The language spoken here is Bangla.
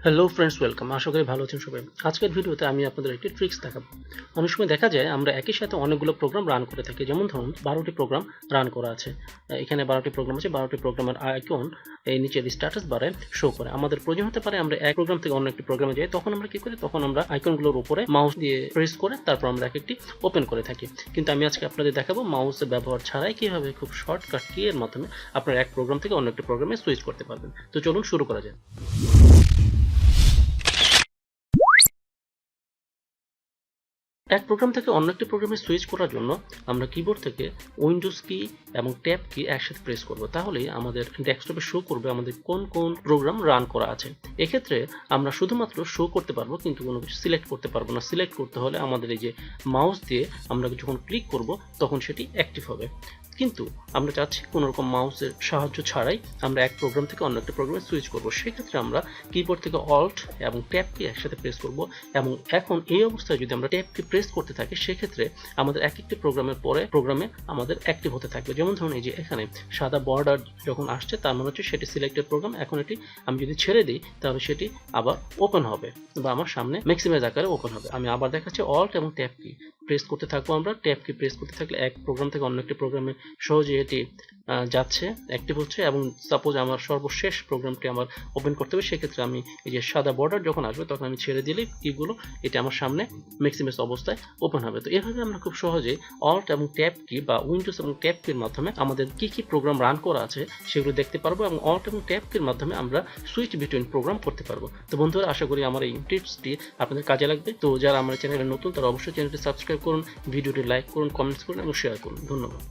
Hello friends, welcome. আশা করি ভালো আছেন সবাই। আজকের ভিডিওতে আমি আপনাদের একটি ট্রিক্স দেখাবো। অনেক সময় দেখা যায় আমরা একই সাথে অনেকগুলো প্রোগ্রাম রান করে থাকি। যেমন ধরুন 12টি প্রোগ্রাম রান করা আছে। এখানে 12টি প্রোগ্রাম আছে, 12টি প্রোগ্রামের আইকন এই নিচের স্ট্যাটাস বারে শো করে। আমাদের প্রয়োজন হতে পারে আমরা এক প্রোগ্রাম থেকে অন্য একটি প্রোগ্রামে যাই, তখন আমরা কি করি, তখন আমরা আইকনগুলোর উপরে মাউস দিয়ে প্রেস করে তারপর আমরা এক একটি ওপেন করে থাকি। কিন্তু আমি আজকে আপনাদের দেখাবো মাউসের ব্যবহার ছাড়াই কিভাবে খুব শর্টকাট কি এর মাধ্যমে আপনারা এক প্রোগ্রাম থেকে অন্য একটি প্রোগ্রামে সুইচ করতে পারবেন। তো চলুন শুরু করা যাক। এক প্রোগ্রাম থেকে অন্য একটি প্রোগ্রামে সুইচ করার জন্য আমরা কিবোর্ড থেকে উইন্ডোজ কি এবং ট্যাব কি একসাথে প্রেস করব। তাহলেই আমাদের ডেস্কটপে শো করবে আমাদের কোন কোন প্রোগ্রাম রান করা আছে। এক্ষেত্রে আমরা শুধুমাত্র শো করতে পারবো, কিন্তু কোনো কিছু সিলেক্ট করতে পারবো না। সিলেক্ট করতে হলে আমাদের এই যে মাউস দিয়ে আমরা যখন ক্লিক করব তখন সেটি অ্যাক্টিভ হবে। কিন্তু আমরা চাচ্ছি কোনো রকম মাউসের সাহায্য ছাড়াই আমরা এক প্রোগ্রাম থেকে অন্য একটা প্রোগ্রামে সুইচ করব। সেক্ষেত্রে আমরা কিবোর্ড থেকে অল্ট এবং ট্যাব কি একসাথে প্রেস করব। এবং এখন এই অবস্থায় যদি আমরা ট্যাব কি প্রেস করতে থাকি, সেক্ষেত্রে আমাদের এক একটি প্রোগ্রামের পরে প্রোগ্রামে আমাদের অ্যাক্টিভ হতে থাকবে। যেমন ধরুন এই যে এখানে সাদা বর্ডার যখন আসছে তার মানে হচ্ছে সেটি সিলেক্টেড প্রোগ্রাম। এখন এটি আমি যদি ছেড়ে দিই তাহলে সেটি আবার ওপেন হবে বা আমার সামনে ম্যাক্সিমাইজ আকারে ওপেন হবে। আমি আবার দেখাচ্ছি, অল্ট এবং ট্যাব কি প্রেস করতে থাকবো। আমরা ট্যাব কি প্রেস করতে থাকলে এক প্রোগ্রাম থেকে অন্য একটি প্রোগ্রামে সহজে এটি যাচ্ছে, অ্যাক্টিভ হচ্ছে। এবং সাপোজ আমার সর্বশেষ প্রোগ্রামটি আমার ওপেন করতে হবে, সেক্ষেত্রে আমি এই যে সাদা বর্ডার যখন আসবে তখন আমি ছেড়ে দিলে কিগুলো এটি আমার সামনে ম্যাক্সিমাইজ অবস্থায় ওপেন হবে। তো এভাবে আমরা খুব সহজে অল্ট এবং ট্যাব কি বা উইন্ডোজ এবং ট্যাব কির মাধ্যমে আমাদের কি কি প্রোগ্রাম রান করা আছে সেগুলো দেখতে পারবো, এবং অল্ট এবং ট্যাব কির মাধ্যমে আমরা সুইচ বিটুইন প্রোগ্রাম করতে পারবো। তো বন্ধুরা, আশা করি আমার এই টিপসটি আপনাদের কাজে লাগবে। তো যারা আমার চ্যানেলে নতুন তারা অবশ্যই চ্যানেলটি সাবস্ক্রাইব করুন, ভিডিওটি লাইক করুন, কমেন্টস করুন এবং শেয়ার করুন। ধন্যবাদ।